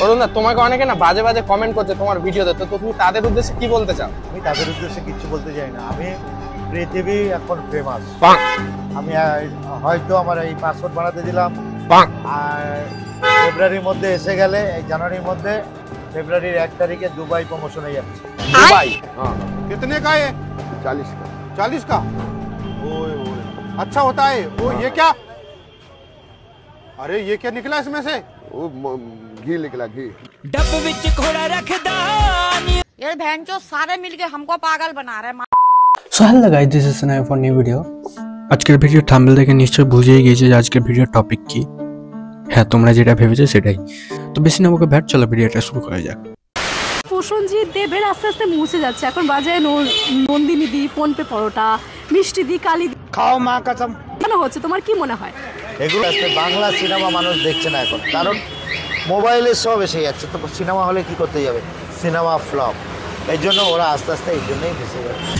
অরুণ দা, তোমাকে অনেকে না বাজে বাজে কমেন্ট করছে তোমার ভিডিওতে, তো তুমি তাদের উদ্দেশ্যে কি বলতে চাও? আমি তাদের উদ্দেশ্যে কিছু বলতে চাই না। আমি পৃথিবী এখন ফেমাস। আমি হয়তো আমার এই পাসপোর্ট বানাতে দিলাম, আর ফেব্রুয়ারির মধ্যে এসে গেলে, এই জানুয়ারির মধ্যে, ফেব্রুয়ারির 1 তারিখে দুবাই প্রমোশনে যাচ্ছে। দুবাই? कितने का है? 40 का। 40 का? ओए ओए, अच्छा होता है वो। ये क्या? अरे ये क्या निकला इसमें से? वो घी निकला, घी। डब विच घोड़ा रखदा ये भैंचो सारे मिलके हमको पागल बना रहे हैं। So hello guys, this is Sanae for new video. আজকের ভিডিও থাম্বনেল দেখে নিশ্চয় বুঝেই গিয়েছে যে আজকের ভিডিওর টপিক কি। হ্যাঁ, তোমরা যেটা ভেবেছো সেটাই। তো বেশি না বকে ব্যাট, চলো ভিডিওটা শুরু করা যাক। প্রসেনজিৎ দেবের আস্তে আস্তে মুছে যাচ্ছে। এখন বাজে নন্দিনী দি, ফোন পে পরোটা, মিষ্টি দি, কালি দি, খাও মা কসম। কেন হচ্ছে তোমার কি মনে হয়? এগুলো আজকে বাংলা সিনেমা মানুষ দেখছে না এখন, কারণ মোবাইলে সব এসে যাচ্ছে। তো সিনেমা হলে কি করতে যাবে? Cinema flop. এই জন্য ওরা আস্তে আস্তে এই জন্যই ভেসে যাচ্ছে।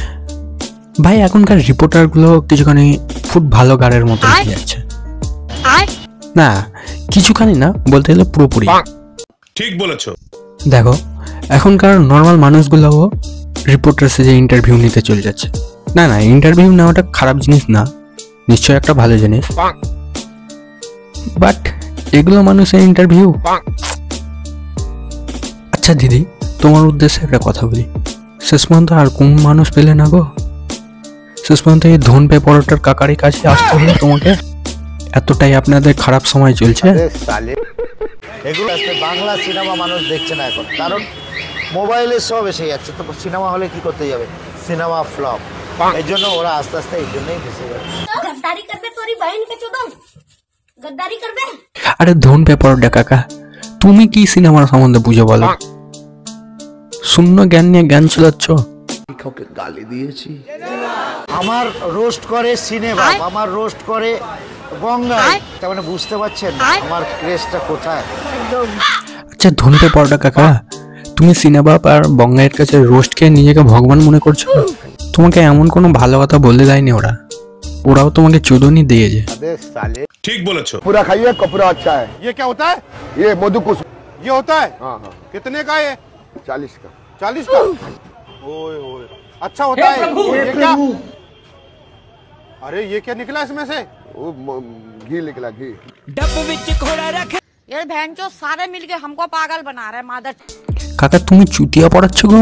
ভাই, এখনকার রিপোর্টারগুলো কিছুখানি খুব ভালো গাড়ের মতো হয়ে যাচ্ছে। না, কিছুখানি না, বলতে গেলে পুরোপুরি। ঠিক বলেছো। দেখো, এখনকার নর্মাল মানুষগুলোও রিপোর্টার সেজে ইন্টারভিউ নিতে চলে যাচ্ছে। না না, ইন্টারভিউ নেওয়াটা খারাপ জিনিস না, নিশ্চয় একটা ভালো জিনিস। বাট এগুলো মানুষের ইন্টারভিউ। আচ্ছা দিদি, তোমার উদ্দেশ্যে একটা কথা বলি। শেষ পর্যন্ত আর কোন মানুষ পেলে না গো? শেষ পর্যন্ত এই ধন পে পরোটার কাকারি কাছে আসতে হলো তোমাকে? এতটাই আপনাদের খারাপ সময় চলছে? এগুলো আজকে বাংলা সিনেমা মানুষ দেখছে না এখন, কারণ মোবাইলে সব এসে যাচ্ছে। তো সিনেমা হলে কি করতে যাবে? Cinema flop. এই জন্য ওরা আস্তে আস্তে এই জন্যই ভেসে যাচ্ছে। गद्दारी करबे तोरी बहन के चोदन गद्दारी करबे। আরে ধন পে পরোটা কাকা, তুমি কি সিনেমার সম্বন্ধে বুঝো বলো? শূন্য জ্ঞান নিয়ে জ্ঞান চলাচ্ছ। গালি দিয়েছি। আমার রোস্ট করে সিনেমা, আমার রোস্ট করে গঙ্গায়। তার মানে বুঝতে পারছেন আমার ক্রেজটা কোথায়? আচ্ছা ধন পে পরোটা কাকা, তুমি সিনেবাপ আর বঙ্গাইয়ের কাছে রোস্ট খেয়ে নিজেকে ভগবান মনে করছো? তোমাকে এমন কোনো ভালো কথা বলতে দেয়নি ওরা, ওরাও তোমাকে চুদনি দিয়েছে। ठीक बोलेছো। पूरा खाइए, कपूरा अच्छा है। ये क्या होता है? ये मधु कुछ। ये होता है? हाँ हाँ, कितने का है? 40 का। 40 का? ओए ओए, अच्छा होता है ये क्या? अरे ये क्या निकला इसमें से? वो घी निकला, घी। डब विच घोड़ा रख ये भैंचो सारे मिलके हमको पागल बना रहे हैं। मादर কাকা তুমি চুতিয়া পড়াচ্ছ গো?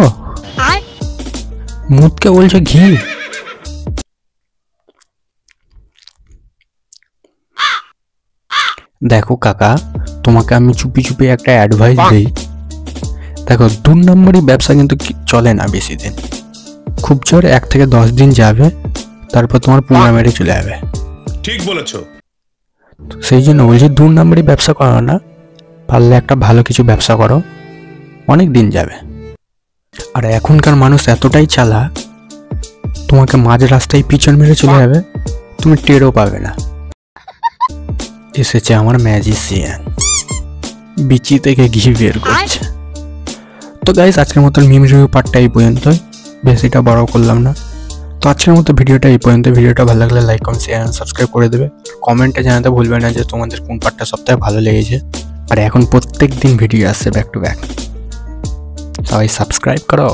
মুদকে বলছো ঘি? দেখো কাকা, তোমাকে আমি চুপি চুপি একটা অ্যাডভাইস দিই। দেখো, 2 নম্বরই ব্যবসা কিন্তু চলে না বেশি দিন। খুব জোর 1 থেকে 10 দিন যাবে, তারপর তোমার পুঙ্গা মেরে চলে যাবে। ঠিক বলেছো। সেই জন্য বলছি 2 নম্বরই ব্যবসা করো না, পারলে একটা ভালো কিছু ব্যবসা করো, অনেক দিন যাবে। আর এখনকার মানুষ এতটাই চালাক, তোমাকে মাঝ রাস্তায় পিছন মেরে চলে যাবে, তুমি টেরও পাবে না। এসেছে আমার ম্যাজিশিয়ান, বিচি থেকে ঘি বের করছে। তো গাইস, আজকের মতো মিম রিভিউ পার্টটা এই পর্যন্তই, বেশিটা বড় করলাম না। তো আজকের মতো ভিডিওটা এই পর্যন্ত। ভিডিওটা ভালো লাগলে লাইক, কমেন্ট, শেয়ার, সাবস্ক্রাইব করে দেবে। কমেন্টে জানাতে ভুলবে না যে তোমাদের কোন পার্টটা সবথেকে ভালো লেগেছে। আর এখন প্রত্যেক দিন ভিডিও আসছে ব্যাক টু ব্যাক, সবাই সাবস্ক্রাইব করো।